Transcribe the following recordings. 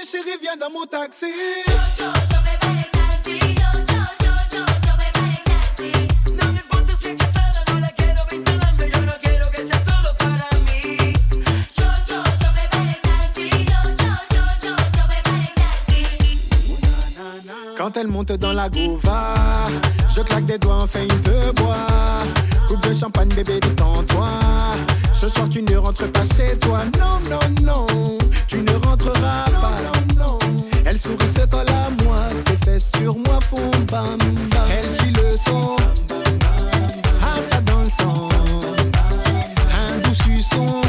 folie, chérie, viens dans mon taxi. Quand elle monte dans la gouva, je claque des doigts, enfin il te boit. Coupe de champagne, bébé, détends-toi. Ce soir tu ne rentres pas chez toi. Non, non, non, tu ne rentreras pas. Non, non. Elle sourit, se colle à moi. Ses fesses sur moi font bam, bam. Elle suit le son. Ah, ça dans le sang. Un doux suçon.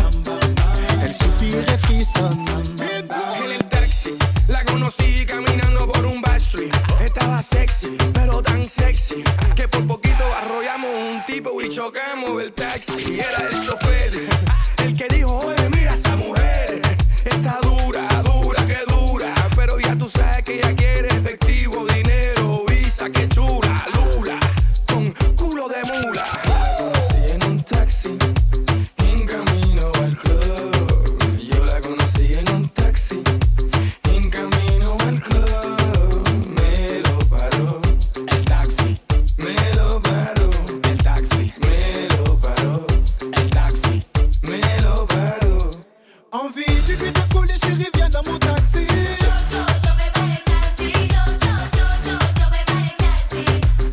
Elle soupire et frissonne. En el taxi, la conocí caminando por un backstreet. Estaba sexy, pero tan sexy que por poquito arrollamos un tipo y chocamos el taxi. Era el chofer, el que dijo, oye, mira esa mujer. Está dura, dura, que dura. Pero ya tú sabes que ella quiere efectivo, dinero, visa, que chula, lula, con culo de mula. La conocí en un taxi, en camino al club. Yo la conocí en un taxi, en camino al club. Me lo paró el taxi, me lo paró el taxi, me lo paró el taxi, me lo paró. Envie du but de folie, chérie, viens dans mon taxi.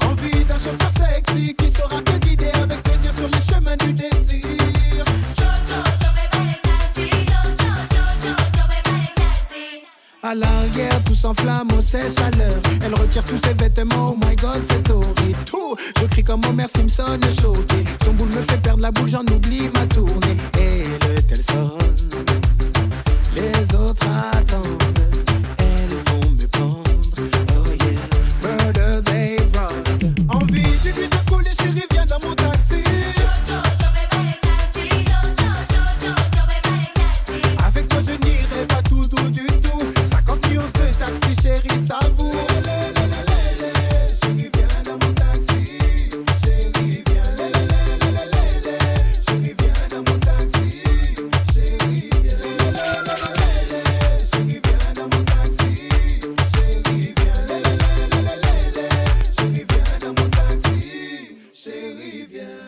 Envie d'un chauffeur sexy qui saura te guider avec plaisir sur les chemins du désir. À l'arrière, tout s'enflamme aux ses chaleurs. Elle retire tous ses vêtements, oh my god, c'est horrible. Tout, je crie comme Homer Simpson, choqué. Son boule me fait perdre la boule, j'en oublie ma tournée. Et le tel sonne, les autres attendent. Elles vont me prendre, oh yeah. Murder they run. Envie du but de folie, chérie, viens dans mon taxi. Avec toi je n'irai pas tout doux du tout. 50 millions de taxi, chérie, savoure. Chérie, viens dans mon taxi. Chérie, viens. Chérie, viens dans mon taxi. Chérie, viens. Chérie, viens dans mon taxi. Chérie, viens. Chérie, viens dans mon taxi. Chérie, viens.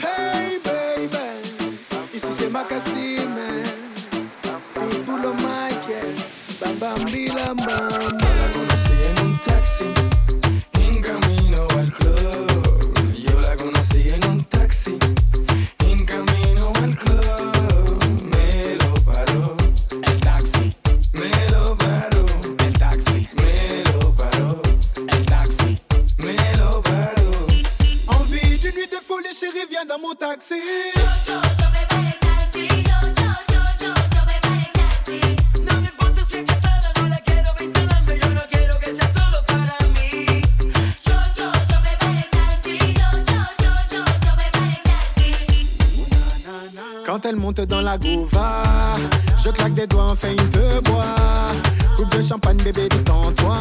Hey baby, ici c'est Makassim, Pitbull au mic, bam bam bilam bam. La conocí en un taxi, en camino al club. Yo la conocí en un taxi, en camino al club. Me lo paró el taxi, me lo paró el taxi, me lo paró el taxi, me lo paró. Envie d'une nuit de folie, chérie, viens dans mon taxi. No me importa si es casada, no la quiero vinculando, yo no quiero que sea solo para mí. Quand elle monte dans la gouva, je claque des doigts, enfin il te boit. Coupe de champagne, bébé, détends-toi.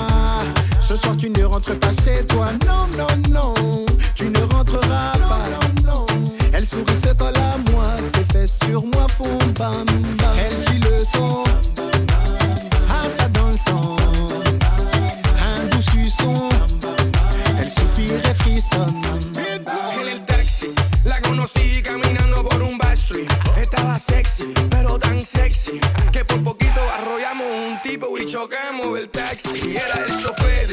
Ce soir tu ne rentres pas chez toi. Non, non, non, tu ne rentreras pas. Non, non. Elle sourit, se colle à moi. Ses fesses sur moi font bam, bam. Elle suit le son. Ah, ça dans le sang. Un doux suçon. Elle soupire et frissonne. En el taxi, la conocí caminando por un backstreet. Estaba sexy, pero tan sexy que por poquito arrollamos un tipo y chocamos el taxi. Era el chofer,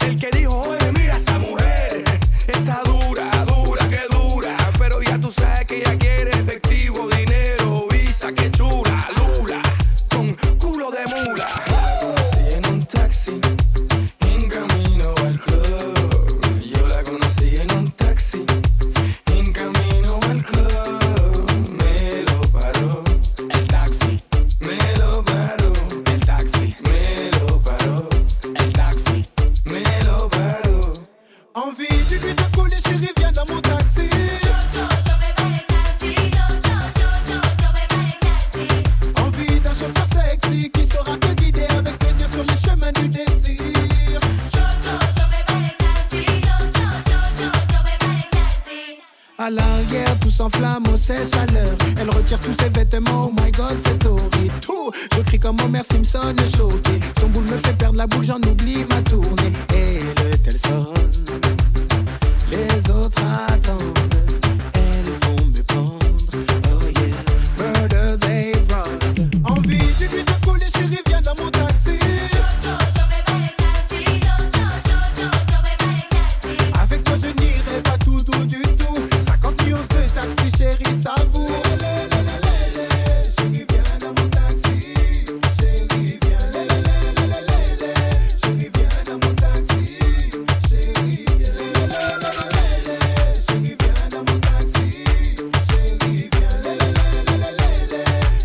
el que dijo, oye, mira esa mujer. Está dura, dura, que dura. Pero ya tú sabes que ella quiere efectivo, dinero, visa, que chula, lula, con culo de mula. La conocí en un taxi, en camino al club. Yo la conocí en un taxi, en camino al club. Me lo paró el taxi, me lo paró el taxi, me lo paró el taxi, me À l'arrière, tout s'enflamme, oh c'est chaleur. Elle retire tous ses vêtements, oh my god, c'est horrible. Tout, je crie comme Homer Simpson, choqué. Son boule me fait perdre la boule, j'en oublie ma tournée. Et le tel sonne, les autres attendent. Elles vont me prendre, oh yeah. Murder they run. Envie d'une nuit de folie, chérie, viens dans mon taxi. Avec toi je n'irai pas tout doux du tout. 50 millions de taxis, chérie, ça vous. Chérie, viens dans mon taxi. Chérie, viens. Chérie, viens dans mon taxi. Chérie, viens. Chérie, viens dans mon taxi. Chérie, viens.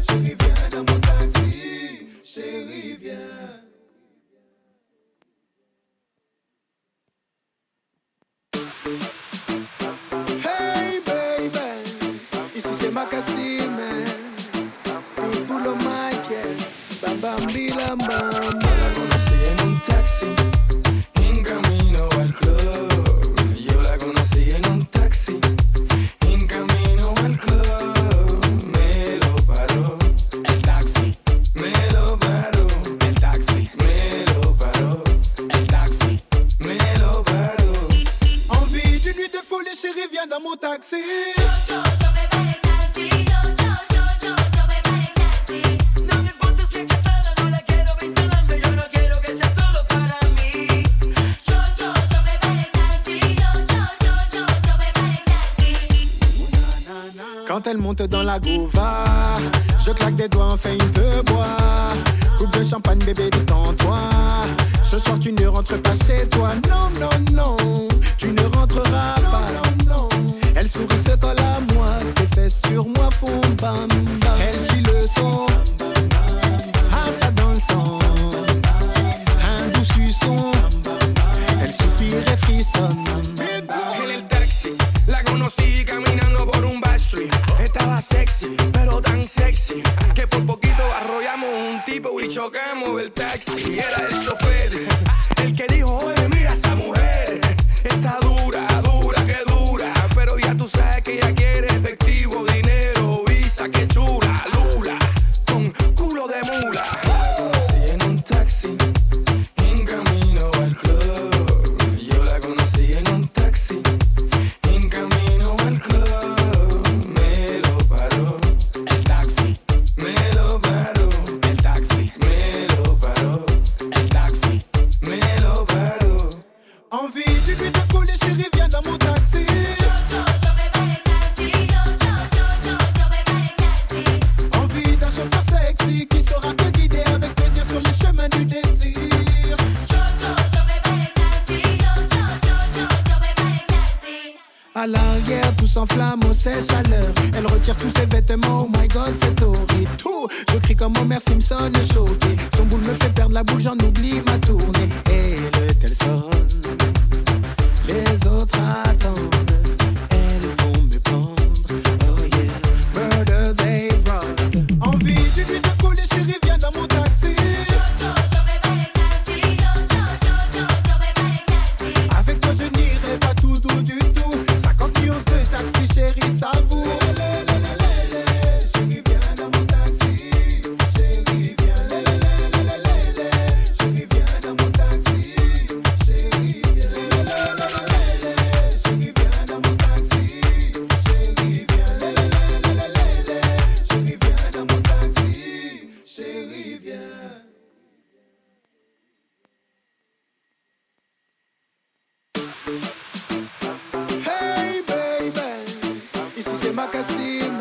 Chérie, viens dans mon taxi. Chérie, viens. Hey baby, ici c'est Makassim, Pitbull au mic, bam bam bilam bam. La conocí en un taxi, en camino al club. Yo la conocí en un taxi, en camino al club. Me lo paró el taxi, me lo paró el taxi, me lo paró el taxi, me lo paró. Envie d'une nuit de folie, chérie, viens dans mon taxi. No me importa si es casada, no la quiero vinculando, yo no quiero que sea solo para mí. Yo me taxi, yo me taxi. Quand elle monte dans la gouva, je claque des doigts, enfin il te boit. Coupe de champagne, bébé, détends-toi. Ce soir tu ne rentres pas chez toi. Non, non, non, tu ne rentreras pas. Non, non. Elle sourit, se colle à moi. Ses fesses sur moi font bam bam. Elle suit le son. Ah, ça dans le sang. Un doux suçon. Elle soupire et frissonne. En el taxi, la conocí caminando por un backstreet. Estaba sexy, pero tan sexy que por poquito arrollamos un tipo y chocamos el taxi. Era el chofer, el que dijo, oye, mira esa mujer. Está dura, dura, que dura. Pero ya tú sabes que ella quiere efectivo, dinero, visa, que chula, lula, con culo de mula. La conocí en un taxi, en camino al club. Yo la conocí en un taxi, en camino al club. Me lo paró el taxi, me lo paró el taxi, me lo paró el taxi, me lo paró. Envie d'une nuit de folie, chérie, viens dans mon taxi. Envie d'un chauffeur sexy qui saura te guider avec plaisir sur les chemins du désir. À l'arrière, tout s'enflamme, oh c'est chaleur. Elle retire tous ses vêtements, oh my god, c'est horrible. Tout, je crie comme Homer Simpson, choqué. Son boule me fait perdre la boule, j'en oublie ma tournée. Et le tel sonne, les autres attendent. Elles vont me prendre, oh yeah. Murder they run. Envie d'une nuit de folie, chérie, viens dans mon taxi. Avec toi je n'irai pas tout doux du tout. 50 millions de taxis, chérie, ça vous. Chérie, viens dans mon taxi. Chérie, viens. Chérie, viens dans mon taxi. Chérie, viens. Chérie, viens dans mon taxi. Chérie, viens. Chérie, viens dans mon taxi. Chérie, viens. Hey baby, ici c'est Makassim,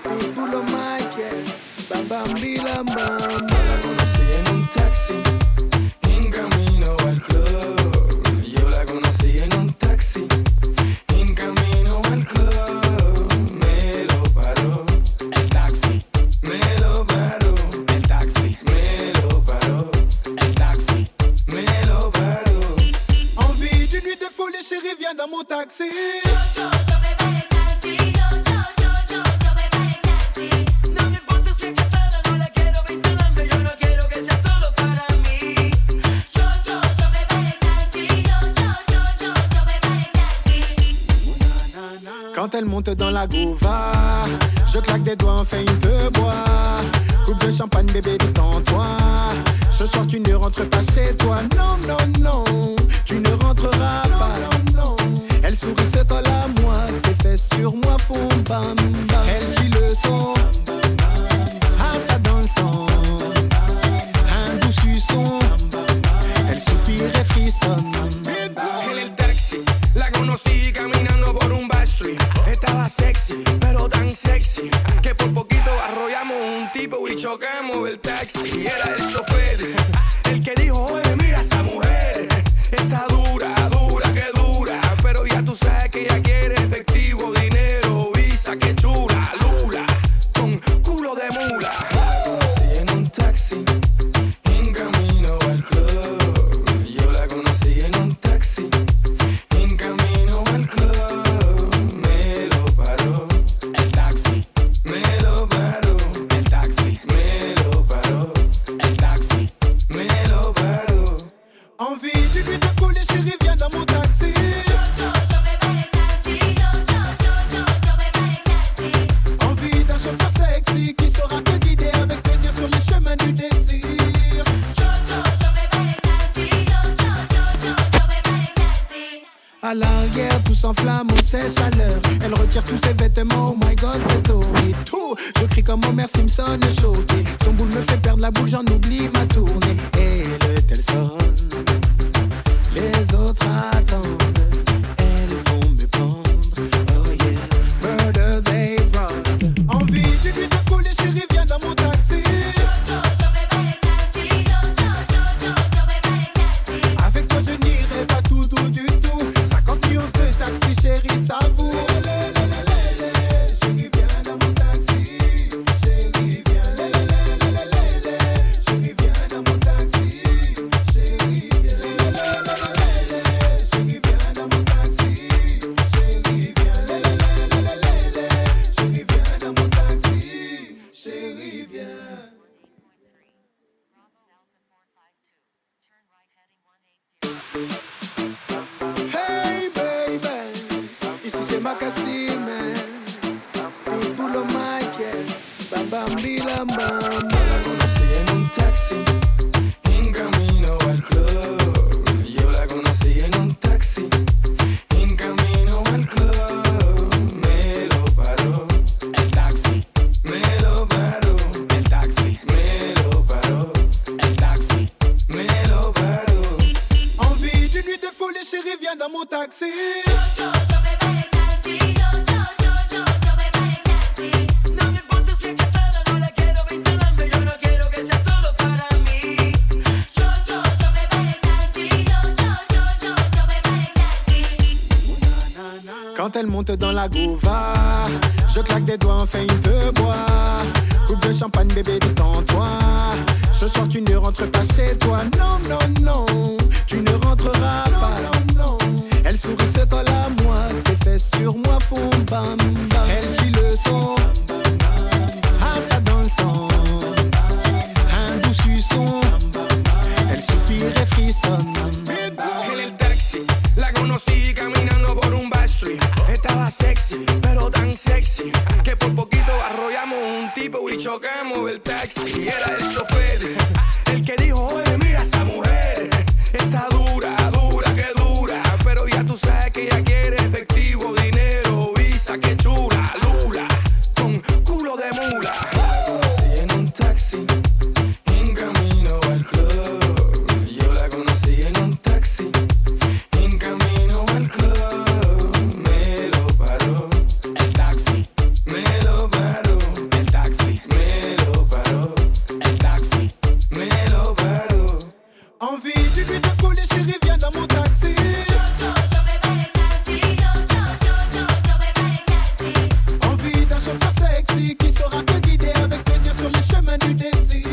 Pitbull au mic, bam bam bilam bam. La conocí en un taxi, en camino al club. Yo la conocí en un taxi, en camino al club. Me lo paró el taxi, me lo paró el taxi, me lo paró el taxi, me lo paró. Envie d'une nuit de folie, chérie, viens dans mon taxi. No me importa si es casada, no la quiero vinculando, yo no quiero que sea solo para mí. Yo me taxi, yo me taxi. Quand elle monte dans la gova, je claque des doigts, enfin il te boit. Coupe de champagne, bébé, détends-toi. Ce soir tu ne rentres pas chez toi. Non, non, non, tu ne rentreras pas. Non, non. Elle sourit, se colle à moi. Ses fesses sur moi font bam, bam. Elle suit le son. Ah, ça dans le sang. Un doux suçon. Elle soupire et frissonne. En el taxi, la conocí caminando por un backstreet. Estaba sexy, pero tan sexy que por poquito arrollamos un tipo y chocamos el taxi. Era el chofer, el que dijo, oye, mira esa mujer. Está dura, dura, que dura. Pero ya tú sabes que ella quiere efectivo, dinero, visa, que chula, lula, con culo de mula. La conocí en un taxi, en camino al club. Yo la conocí en un taxi, en camino al club. Me lo paró el taxi, me lo paró el taxi, me lo paró el taxi, me lo paró. Envie du but de folie, chérie, viens dans mon taxi. Envie d'un chauffeur sexy qui saura te guider avec plaisir sur les chemins du désir. À l'arrière, tout s'enflamme au sèche chaleur. Elle retire tous ses vêtements, oh my god, c'est horrible. Tout, je crie comme Homer Simpson, choqué. Son boule me fait perdre la boule, j'en oublie ma tournée. Et le tel sonne, les autres attendent. Elles vont me prendre, oh yeah, murder they run. Envie du but de folie, chérie, viens dans mon taxi. Avec toi je n'irai pas tout doux du tout. 50 nuances de taxi, chérie, savoure. Chérie, viens dans mon taxi. Chérie, viens. Chérie, viens dans mon taxi. Chérie, viens. Chérie, viens dans mon taxi. Chérie, viens. Chérie, viens dans mon taxi. Chérie, viens. Hey baby, ici c'est Makassim, Pitbull au mic, bam bam bilam bam. La conocí en un taxi, en camino al club. Yo la conocí en un taxi, en camino al club. Me lo paró el taxi, me lo paró el taxi, me lo paró el taxi, me lo paró. Envie d'une nuit de folie, chérie, viens dans mon taxi. No me importa si es casada, no la quiero vinculando, yo no quiero que sea solo para mí. Yo me vale taxi, yo me vale taxi. Quand elle monte dans la gova, je claque des doigts, enfin il te boit. Coupe de champagne, bébé, détends-toi. Ce soir tu ne rentres pas chez toi. Non, non, non, tu ne rentreras pas. Non, non. Elle sourit, se colle à moi. Ses fesses sur moi font bam, bam. Elle suit le son. Ah, ça dans le sang. Un doux suçon. Elle soupire et frissonne. En el taxi, la conocí caminando por un backstreet. Estaba sexy, pero tan sexy que por poquito arrollamos un tipo y chocamos el taxi. Era el chofer, el que dijo, oye, mira esa mujer. Está dura, dura, que dura. Pero ya tú sabes que ella quiere efectivo, dinero, visa, que chula, lula, con culo de mula. La conocí en un taxi, en camino al club. Yo la conocí en un taxi, en camino al club. Me lo paró el taxi, me lo paró el taxi, me lo paró el taxi, me lo paró. Envie du but de folie, chérie, viens dans mon taxi. Envie d'un chauffeur sexy qui saura te guider avec plaisir sur les chemins du désir.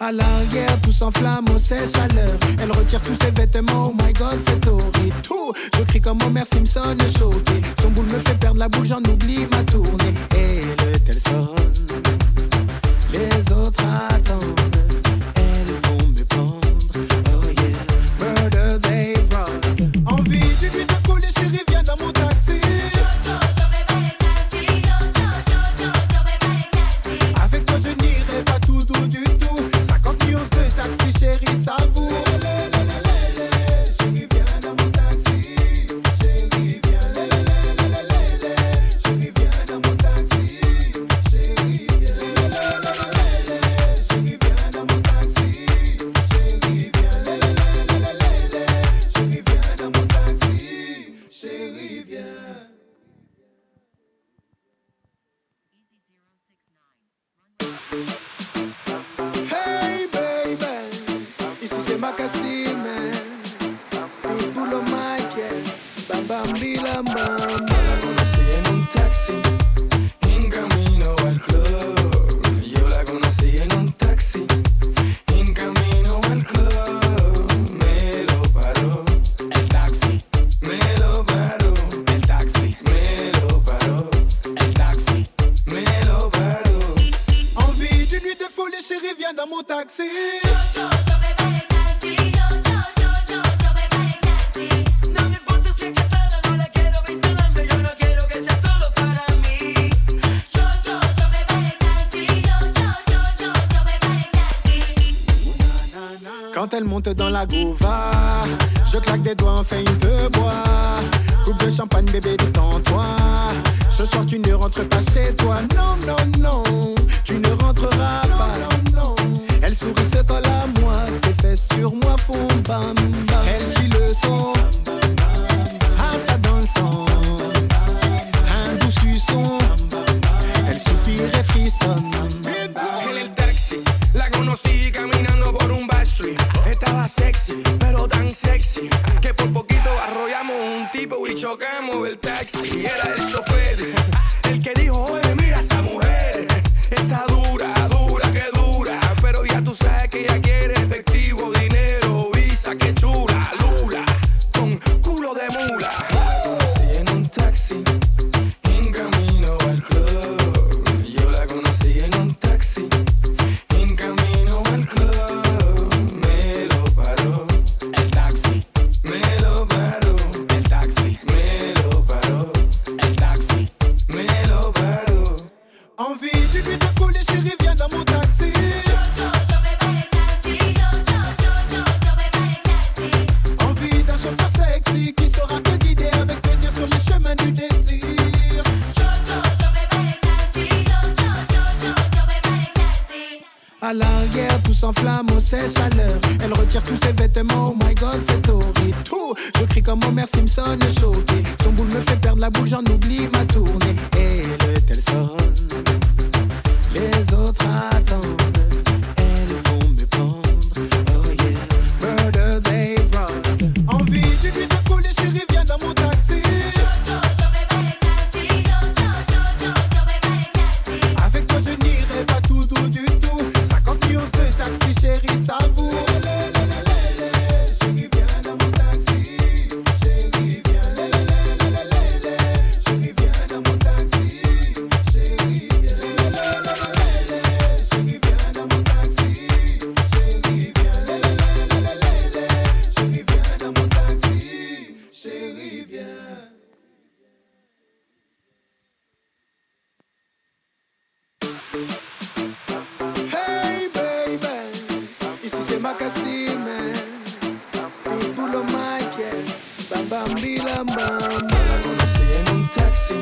À l'arrière, tout s'enflamme au sèche chaleur. Elle retire tous ses vêtements, oh my god, c'est horrible. Tout, je crie comme Homer Simpson, choqué. Son boule me fait perdre la boule, j'en oublie ma tournée. Et le tel sonne, les autres attendent. Elles vont me prendre, oh yeah, murder they bam bam. La conocí en un taxi, en camino al club. Yo la conocí en un taxi, en camino al club. Me lo paró el taxi, me lo paró el taxi, me lo paró el taxi, me lo paró. Envie d'une nuit de folie, chérie, viens dans mon taxi. Yo fais pas les taxis, yo fais pas les taxis. No me importa si es casada, no la quiero vinculando, yo no quiero que sea solo para mí. Yo fais pas les taxis, yo fais pas les taxis. Quand elle monte dans la gouva, je claque des doigts, enfin il te boit. Coupe de champagne, bébé, détends-toi. Ce soir tu ne rentres pas chez toi. Non, non, non, tu ne rentreras pas. Non, non. Elle sourit, se colle à moi. Ses fesses sur moi font bam bam. Elle suit le son. Ah, ça dans le sang. Un doux suçon. Elle soupire et frissonne. En el taxi, la conocí caminando por un backstreet. Estaba sexy, pero tan sexy que por poquito arrollamos un tipo y chocamos el taxi. Era el chofer, el que dijo, oye, mira esa mujer. Está dura, dura, que dura. Pero ya tú sabes que ella quiere efectivo, dinero, visa, que chula, lula, con culo de mula. La conocí en un taxi, en camino al club. Yo la conocí en un taxi, en camino al club. Me lo paró el taxi, me lo paró el taxi, me lo paró el taxi, me lo paró. Envie d'une nuit de folie, chérie, viens dans mon taxi. Yo fais pas les taxis, yo fais pas les taxis. Envie d'un chauffeur sexy qui saura te guider avec plaisir sur les chemins du désir. Yo fais pas les taxis, yo fais pas les taxis. À l'arrière, tout s'enflamme au sèche chaleur. Elle retire tous ses vêtements, oh my god, c'est horrible. Tout, je crie comme Homer Simpson, choqué. Son boule me fait perdre la boule, j'en oublie ma tournée. Et le tel sonne, les autres attendent. Elles vont me prendre, oh yeah. Murder they run. Envie d'une nuit de folie, chérie, viens dans mon taxi. Yo fais pas les taxis, yo fais pas les taxis. Avec toi je n'irai pas tout doux du tout. 50 millions de taxis, chérie, savoure. Chérie, viens dans mon taxi. Chérie, viens. Chérie, viens dans mon taxi. Chérie, viens. Chérie, viens dans mon taxi. Chérie, viens. Chérie, viens dans mon taxi. Chérie, viens. Hey baby, ici c'est Makassim, Pitbull au mic, yeah. Bam bam bilam bam. La conocí en un taxi,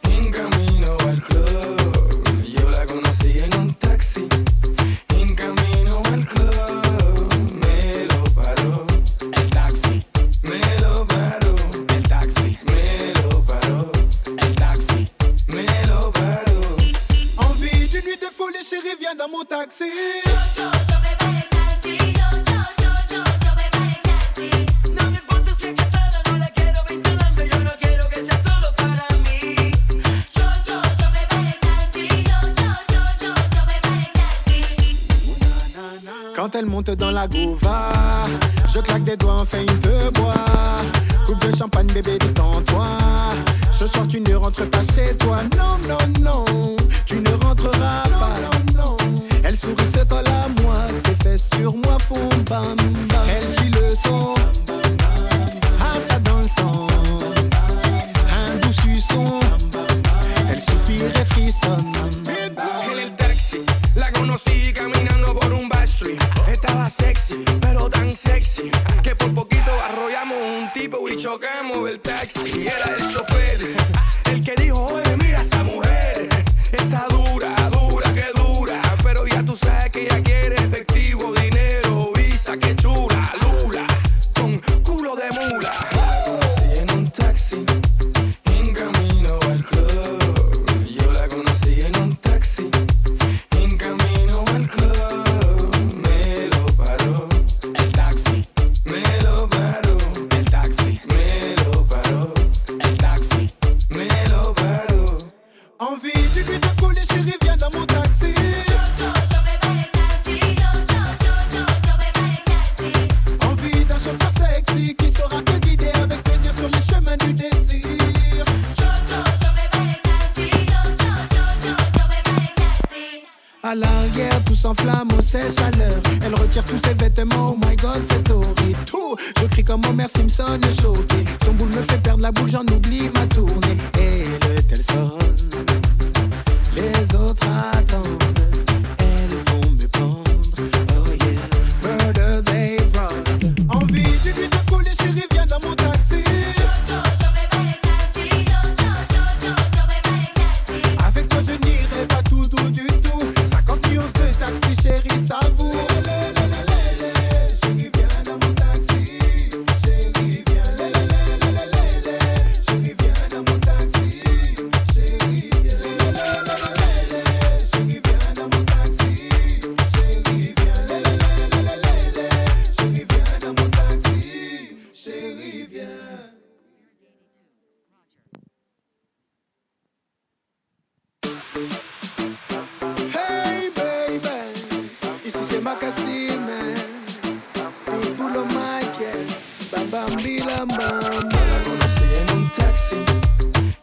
en camino al club. Yo la conocí en un taxi, en camino al club. Me lo paró el taxi, me lo paró el taxi, me lo paró el taxi, me lo paró. Envie d'une nuit de folie, chérie, viens dans mon taxi. Yo fais pas les taxis, yo fais pas les taxis. No me importa si es casada, no la quiero vinculando, yo no quiero que sea solo para mí. Yo fais pas les taxis, yo fais pas les taxis. Quand elle monte dans la gouva, je claque des doigts, enfin il te boit. Coupe de champagne, bébé, détends-toi. Ce soir tu ne rentres pas chez toi. Non, non, non, tu ne rentreras pas. Non, non. Elle sourit, se colle à moi. Ses fesses sur moi font bam bam. Elle suit le son. Ah, ça dans le sang. Un doux suçon. Elle soupire et frissonne. En el taxi, la conocí caminando por un backstreet. Estaba sexy, pero tan sexy que por poquito arrollamos un tipo y chocamos el taxi. Era el chofer, el que dijo, oye, mira esa mujer. Está dura, dura, que dura. Pero ya tú sabes que ella quiere efectivo, dinero, visa, que chula, lula, con culo de mula. La conocí en un taxi, en camino al club. Yo la conocí en un taxi, en camino al club. Me lo paró el taxi, me lo paró el taxi, me lo paró el chauffeur sexy qui saura te guider avec plaisir sur les chemins du désir. À l'arrière, tout s'enflamme au sèche-chaleur. Elle retire tous ses vêtements, oh my god, c'est horrible. Tout, je crie comme Homer Simpson, choqué. Son boule me fait perdre la boule, j'en oublie ma tournée. Et le tel sonne, les autres attendent. Elles vont me prendre, oh yeah. Murder they run. Envie d'une nuit de folie, chérie, viens dans mon taxi. Avec toi je n'irai pas tout doux du tout. 50 millions de taxi, chérie, ça vous. Chérie, viens dans mon taxi. Chérie, viens. Chérie, viens dans mon taxi. Chérie, viens. Chérie, viens dans mon taxi. Chérie, viens. Chérie, viens dans mon taxi. Chérie, viens. Hey baby, ici c'est Makassim, Pitbull au mic, bam bam bilam bam. La conocí en un taxi,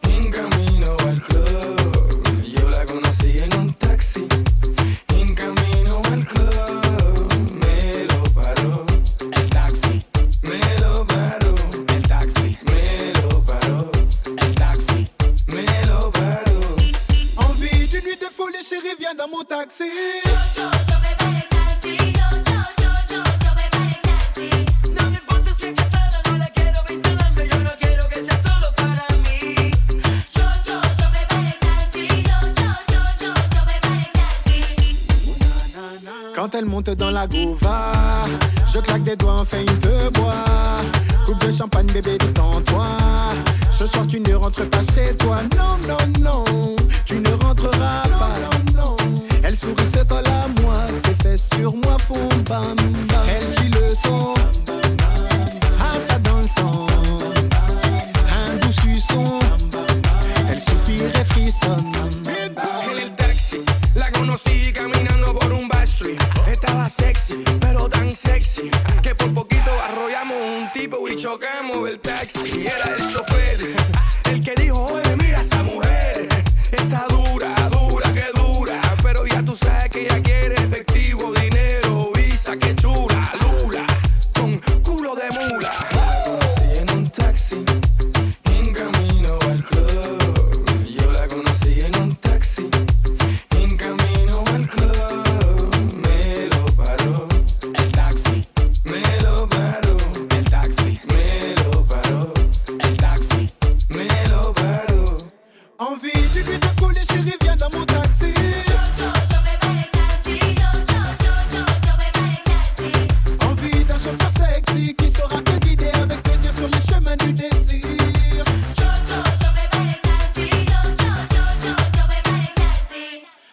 en camino al club. Yo la conocí en un taxi, en camino al club. Me lo paró el taxi, me lo paró el taxi, me lo paró el taxi, me lo paró. Envie d'une nuit de folie, chérie, viens dans mon taxi. No me importa si es casada, no la quiero vinculando, yo no quiero que sea solo para mí. Yo me vale taxi, yo me vale taxi. Quand elle monte dans la gouva, je claque des doigts, enfin il te boit. Coupe de champagne, bébé, détends-toi. Ce soir tu ne rentres pas chez toi. Non, non, non, tu ne rentreras pas. Non, non. Elle sourit, se colle à moi. Ses fesses sur moi font bam bam. Elle suit le son. Ah, ça dans le sang. Un doux suçon. Elle soupire et frissonne. En el taxi, la conocí caminando por un backstreet. Estaba sexy, pero tan sexy que por poquito arrollamos un tipo y chocamos el taxi. Era el chofer, el que dijo, oye, mira esa mujer. Está dura, dura, que dura. Pero ya tú sabes que ella quiere efectivo, dinero, visa, que chula, lula, con culo de mula. La conocí en un taxi, en camino al club. Yo la conocí en un taxi, en camino al club. Me lo paró el taxi, me lo paró el taxi, me lo paró el taxi, me lo paró. Envie d'une nuit de folie, chérie, viens dans mon taxi. Envie d'un chauffeur sexy qui saura te guider avec plaisir sur les chemins du désir.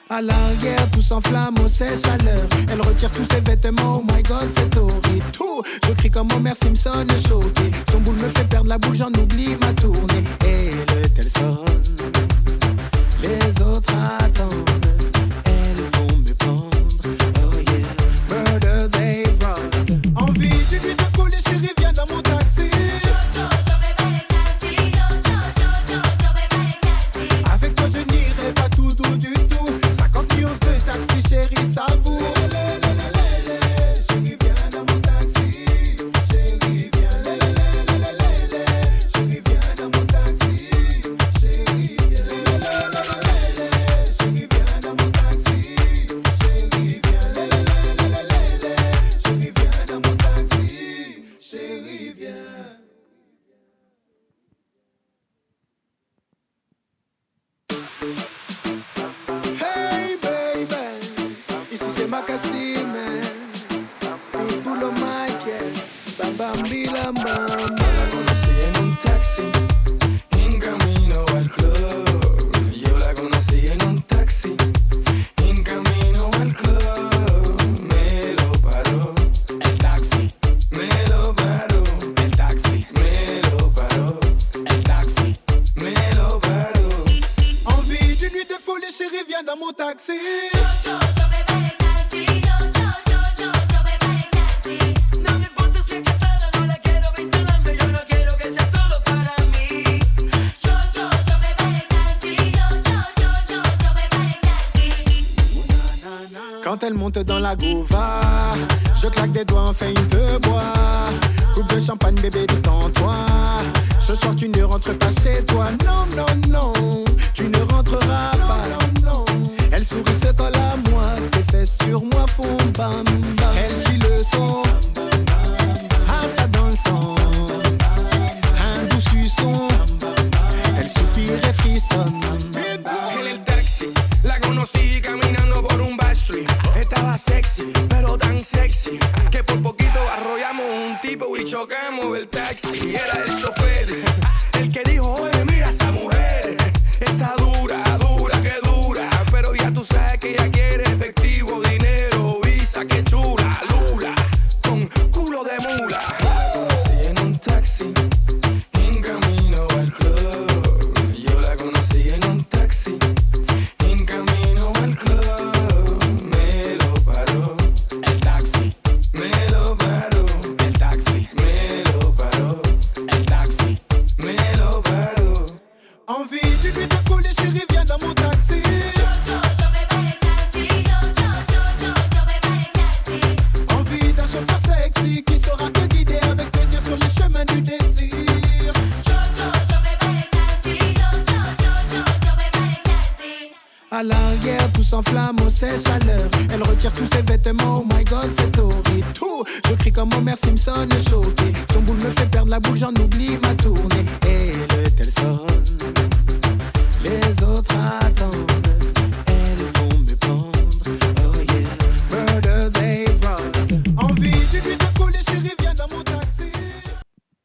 À l'arrière, tout s'enflamme au sèche-chaleur. Elle retire tous ses vêtements, oh my god, c'est horrible. Tout, je crie comme Homer Simpson, choqué. Son boule me fait perdre la boule, j'en oublie ma tournée. Et le tel sonne, les autres attendent. Elles vont me prendre, oh yeah. Murder they run. Envie d'une nuit de folie, chérie, viens dans mon taxi. Avec toi je n'irai pas tout doux du tout. 50 millions de taxi, chérie, ça vous. Chérie, viens dans mon taxi. Chérie, viens. Chérie, viens dans mon taxi. Chérie, viens. Chérie, viens dans mon taxi. Chérie, viens. Chérie, viens dans mon taxi. Chérie, viens. Hey baby, ici c'est Makassim, Pitbull au mic, bam bam bilam bam. La conocí en un taxi, en camino al club. Yo la conocí en un taxi, en camino al club. Me lo paró el taxi, me lo paró el taxi, me lo paró el taxi, me lo paró. Envie d'une nuit de folie, chérie, viens dans mon taxi. No me importa si es casada, no elle monte dans la gova. Je claque des doigts, enfin il te boit. Coupe de champagne, bébé, détends-toi. Ce soir tu ne rentres pas chez toi. Non, non, non, tu ne rentreras pas. Non, non. Elle sourit, se colle à moi. Ses fesses sur moi font bam, bam. Elle suit le son. Ah, ça dans le sang. Un doux suçon. Elle soupire et frissonne. En el taxi, la conocí caminando por un backstreet. Estaba sexy, pero tan sexy que por poquito arrollamos un tipo y chocamos el taxi. Era el chofer, el que dijo, oye, mira esa mujer. Está dura, dura, que dura. Pero ya tú sabes que ella quiere efectivo, dinero, visa, que chula, lula, con culo de mula. La conocí en un taxi, en camino al club. Yo la conocí en un taxi, en camino al club. Me lo paró el taxi, me lo paró el taxi, me lo paró el taxi, me lo paró. Envie du but de folie, chérie, viens dans mon taxi. Envie d'un chauffeur sexy qui saura te guider avec plaisir sur les chemins du désir. À l'arrière, tout s'enflamme aux ses chaleurs. Elle retire tous ses vêtements, oh my god, c'est horrible. Tout, je crie comme Homer Simpson choqué. Son boule me fait perdre la boule, j'en oublie ma